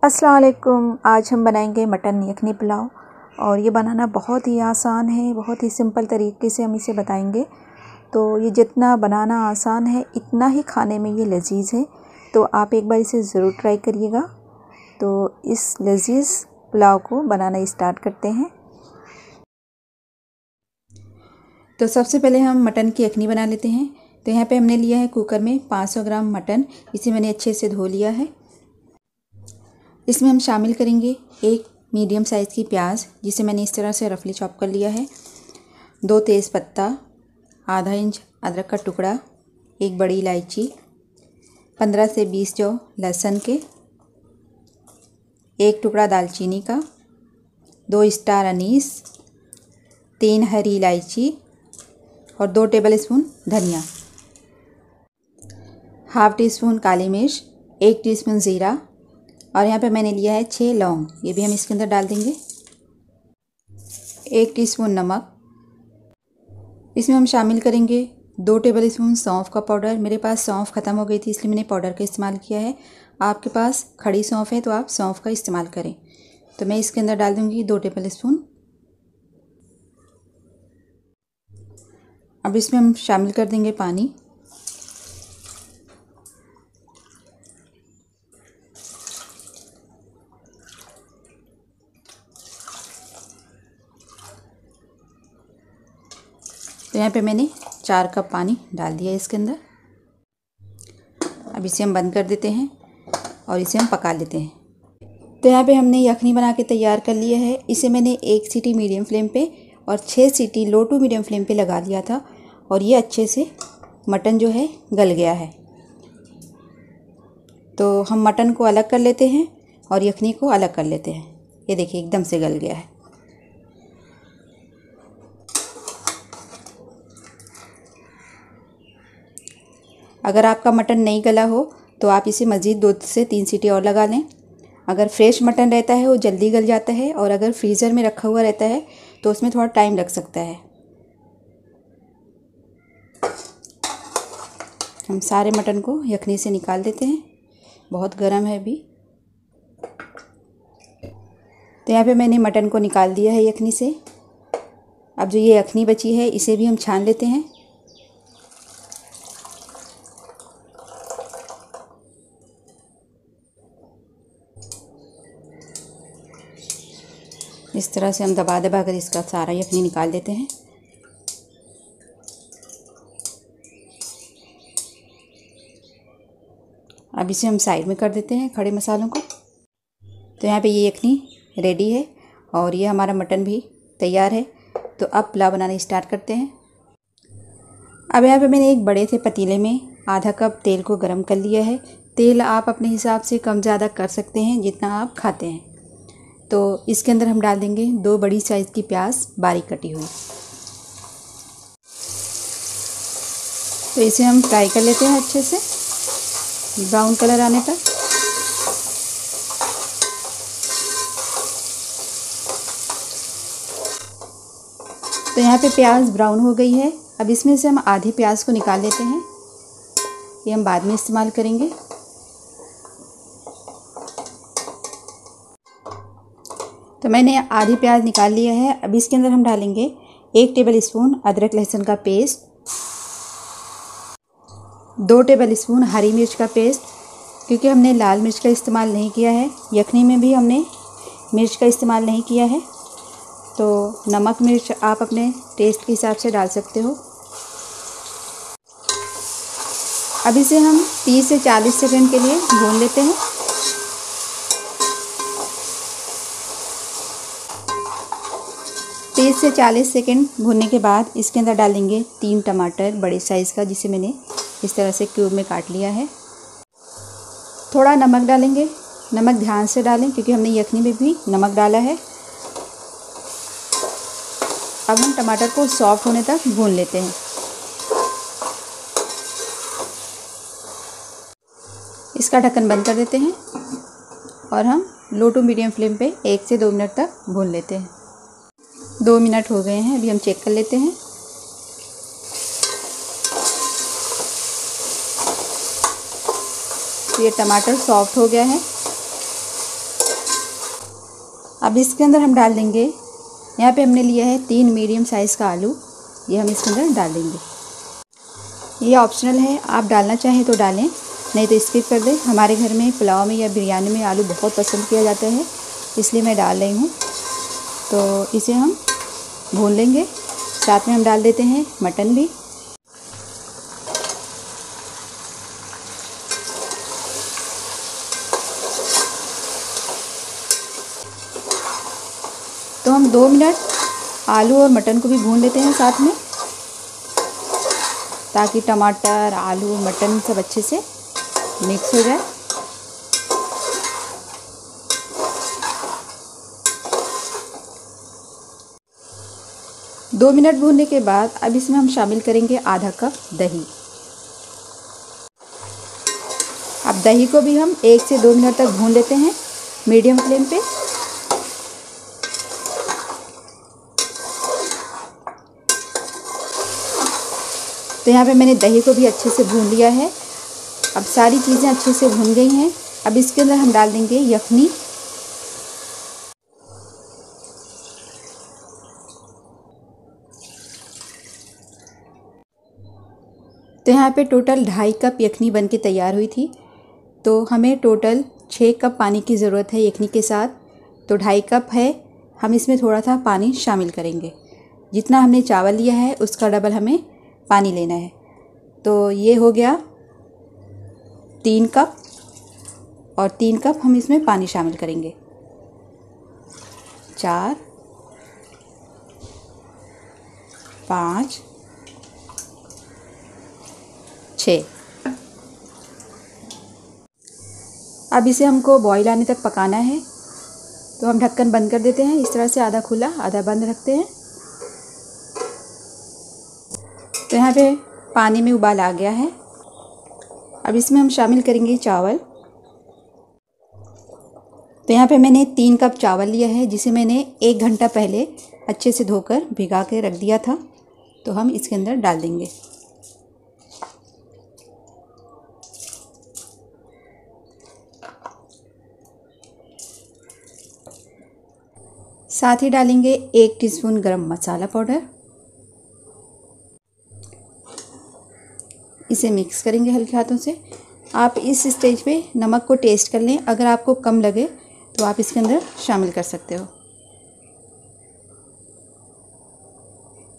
अस्सलाम वालेकुम। आज हम बनाएंगे मटन यखनी पुलाव और ये बनाना बहुत ही आसान है, बहुत ही सिंपल तरीके से हम इसे बताएंगे। तो ये जितना बनाना आसान है इतना ही खाने में ये लजीज़ है, तो आप एक बार इसे ज़रूर ट्राई करिएगा। तो इस लजीज़ पुलाव को बनाना स्टार्ट करते हैं। तो सबसे पहले हम मटन की यखनी बना लेते हैं। तो यहाँ पे हमने लिया है कुकर में 500 ग्राम मटन, इसे मैंने अच्छे से धो लिया है। इसमें हम शामिल करेंगे एक मीडियम साइज़ की प्याज, जिसे मैंने इस तरह से रफली चॉप कर लिया है, 2 तेज़पत्ता, आधा इंच अदरक का टुकड़ा, एक बड़ी इलायची, 15 से 20 जौ लहसुन के, एक टुकड़ा दालचीनी का, 2 स्टार अनीस, 3 हरी इलायची और 2 टेबलस्पून धनिया, हाफ़ टी स्पून काली मिर्च, 1 टीस्पून ज़ीरा और यहाँ पे मैंने लिया है 6 लौंग, ये भी हम इसके अंदर डाल देंगे। 1 टीस्पून नमक। इसमें हम शामिल करेंगे 2 टेबलस्पून सौंफ का पाउडर। मेरे पास सौंफ ख़त्म हो गई थी इसलिए मैंने पाउडर का इस्तेमाल किया है। आपके पास खड़ी सौंफ है तो आप सौंफ का इस्तेमाल करें। तो मैं इसके अंदर डाल दूँगी 2 टेबलस्पून। अब इसमें हम शामिल कर देंगे पानी। तो यहाँ पे मैंने 4 कप पानी डाल दिया इसके अंदर। अब इसे हम बंद कर देते हैं और इसे हम पका लेते हैं। तो यहाँ पे हमने यखनी बना के तैयार कर लिया है। इसे मैंने 1 सीटी मीडियम फ्लेम पे और 6 सीटी लो टू मीडियम फ्लेम पे लगा दिया था और ये अच्छे से मटन जो है गल गया है। तो हम मटन को अलग कर लेते हैं और यखनी को अलग कर लेते हैं। ये देखिए एकदम से गल गया है। अगर आपका मटन नहीं गला हो तो आप इसे मज़ीद 2 से 3 सीटी और लगा लें। अगर फ्रेश मटन रहता है वो जल्दी गल जाता है और अगर फ्रीज़र में रखा हुआ रहता है तो उसमें थोड़ा टाइम लग सकता है। हम सारे मटन को यखनी से निकाल देते हैं, बहुत गर्म है अभी। तो यहाँ पे मैंने मटन को निकाल दिया है यखनी से। अब जो ये यखनी बची है इसे भी हम छान लेते हैं। इस तरह से हम दबा दबा कर इसका सारा यखनी निकाल देते हैं। अब इसे हम साइड में कर देते हैं खड़े मसालों को। तो यहाँ पे ये यखनी रेडी है और ये हमारा मटन भी तैयार है। तो अब पुलाव बनाना स्टार्ट करते हैं। अब यहाँ पे मैंने एक बड़े से पतीले में आधा कप तेल को गरम कर लिया है। तेल आप अपने हिसाब से कम ज़्यादा कर सकते हैं जितना आप खाते हैं। तो इसके अंदर हम डाल देंगे 2 बड़ी साइज़ की प्याज बारीक कटी हुई। तो इसे हम फ्राई कर लेते हैं अच्छे से ब्राउन कलर आने तक। तो यहाँ पे प्याज ब्राउन हो गई है। अब इसमें से हम आधी प्याज को निकाल लेते हैं, ये हम बाद में इस्तेमाल करेंगे। तो मैंने आधी प्याज निकाल लिया है। अब इसके अंदर हम डालेंगे 1 टेबलस्पून अदरक लहसुन का पेस्ट, 2 टेबलस्पून हरी मिर्च का पेस्ट, क्योंकि हमने लाल मिर्च का इस्तेमाल नहीं किया है। यखनी में भी हमने मिर्च का इस्तेमाल नहीं किया है। तो नमक मिर्च आप अपने टेस्ट के हिसाब से डाल सकते हो। अब इसे हम 30 से 40 सेकंड के लिए भून लेते हैं। तीस से 40 सेकंड भूनने के बाद इसके अंदर डालेंगे 3 टमाटर बड़े साइज़ का, जिसे मैंने इस तरह से क्यूब में काट लिया है। थोड़ा नमक डालेंगे, नमक ध्यान से डालें क्योंकि हमने यखनी में भी नमक डाला है। अब हम टमाटर को सॉफ्ट होने तक भून लेते हैं। इसका ढक्कन बंद कर देते हैं और हम लो टू मीडियम फ्लेम पे 1 से 2 मिनट तक भून लेते हैं। 2 मिनट हो गए हैं, अभी हम चेक कर लेते हैं। तो ये टमाटर सॉफ्ट हो गया है। अब इसके अंदर हम डाल देंगे, यहाँ पे हमने लिया है 3 मीडियम साइज़ का आलू, ये हम इसके अंदर डाल देंगे। ये ऑप्शनल है, आप डालना चाहें तो डालें, नहीं तो स्किप कर दें। हमारे घर में पुलाव में या बिरयानी में आलू बहुत पसंद किया जाता है, इसलिए मैं डाल रही हूँ। तो इसे हम भून लेंगे। साथ में हम डाल देते हैं मटन भी। तो हम 2 मिनट आलू और मटन को भी भून लेते हैं साथ में, ताकि टमाटर, आलू, मटन सब अच्छे से मिक्स हो जाए। दो मिनट भूनने के बाद अब इसमें हम शामिल करेंगे आधा कप दही। अब दही को भी हम 1 से 2 मिनट तक भून लेते हैं मीडियम फ्लेम पे। तो यहाँ पे मैंने दही को भी अच्छे से भून लिया है। अब सारी चीज़ें अच्छे से भून गई हैं। अब इसके अंदर हम डाल देंगे यखनी। तो यहाँ पे टोटल 2.5 कप यखनी बन के तैयार हुई थी। तो हमें टोटल 6 कप पानी की ज़रूरत है यखनी के साथ। तो 2.5 कप है, हम इसमें थोड़ा सा पानी शामिल करेंगे। जितना हमने चावल लिया है उसका डबल हमें पानी लेना है। तो ये हो गया 3 कप, और 3 कप हम इसमें पानी शामिल करेंगे। 4, 5, 6। अब इसे हमको बॉईल आने तक पकाना है। तो हम ढक्कन बंद कर देते हैं, इस तरह से आधा खुला आधा बंद रखते हैं। तो यहाँ पे पानी में उबाल आ गया है। अब इसमें हम शामिल करेंगे चावल। तो यहाँ पे मैंने 3 कप चावल लिया है, जिसे मैंने 1 घंटा पहले अच्छे से धोकर भिगा के रख दिया था। तो हम इसके अंदर डाल देंगे। साथ ही डालेंगे 1 टीस्पून गरम मसाला पाउडर। इसे मिक्स करेंगे हल्के हाथों से। आप इस स्टेज पे नमक को टेस्ट कर लें, अगर आपको कम लगे तो आप इसके अंदर शामिल कर सकते हो।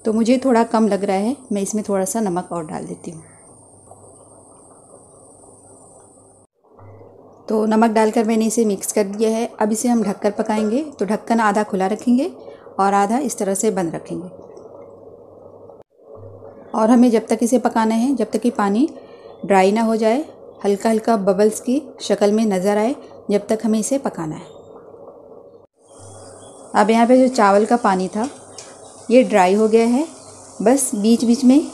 तो मुझे थोड़ा कम लग रहा है, मैं इसमें थोड़ा सा नमक और डाल देती हूँ। तो नमक डालकर मैंने इसे मिक्स कर दिया है। अब इसे हम ढककर पकाएंगे। तो ढक्कन आधा खुला रखेंगे और आधा इस तरह से बंद रखेंगे। और हमें जब तक इसे पकाना है, जब तक कि पानी ड्राई ना हो जाए, हल्का हल्का बबल्स की शक्ल में नज़र आए, जब तक हमें इसे पकाना है। अब यहाँ पे जो चावल का पानी था ये ड्राई हो गया है, बस बीच बीच में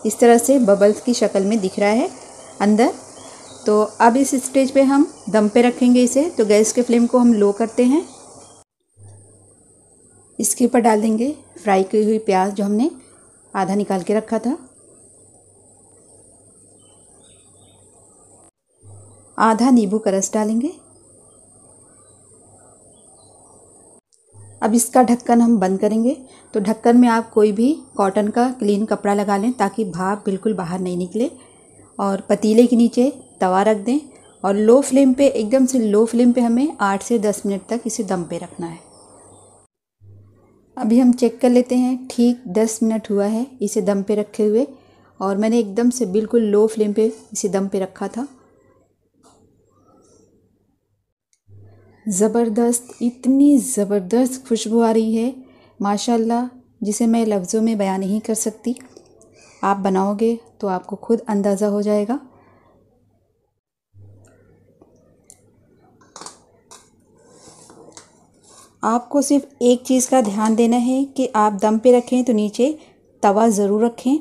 इस तरह से बबल्स की शक्ल में दिख रहा है अंदर। तो अब इस स्टेज पे हम दम पे रखेंगे इसे। तो गैस के फ्लेम को हम लो करते हैं। इसके ऊपर डाल देंगे फ्राई की हुई प्याज, जो हमने आधा निकाल के रखा था। आधा नींबू का रस डालेंगे। अब इसका ढक्कन हम बंद करेंगे। तो ढक्कन में आप कोई भी कॉटन का क्लीन कपड़ा लगा लें, ताकि भाप बिल्कुल बाहर नहीं निकले। और पतीले के नीचे तवा रख दें और लो फ्लेम पे, एकदम से लो फ्लेम पे हमें 8 से 10 मिनट तक इसे दम पे रखना है। अभी हम चेक कर लेते हैं। ठीक 10 मिनट हुआ है इसे दम पे रखे हुए, और मैंने एकदम से बिल्कुल लो फ्लेम पे इसे दम पे रखा था। ज़बरदस्त, इतनी ज़बरदस्त खुशबू आ रही है माशाल्लाह, जिसे मैं लफ्ज़ों में बयान नहीं कर सकती। आप बनाओगे तो आपको खुद अंदाज़ा हो जाएगा। आपको सिर्फ एक चीज़ का ध्यान देना है कि आप दम पे रखें तो नीचे तवा ज़रूर रखें,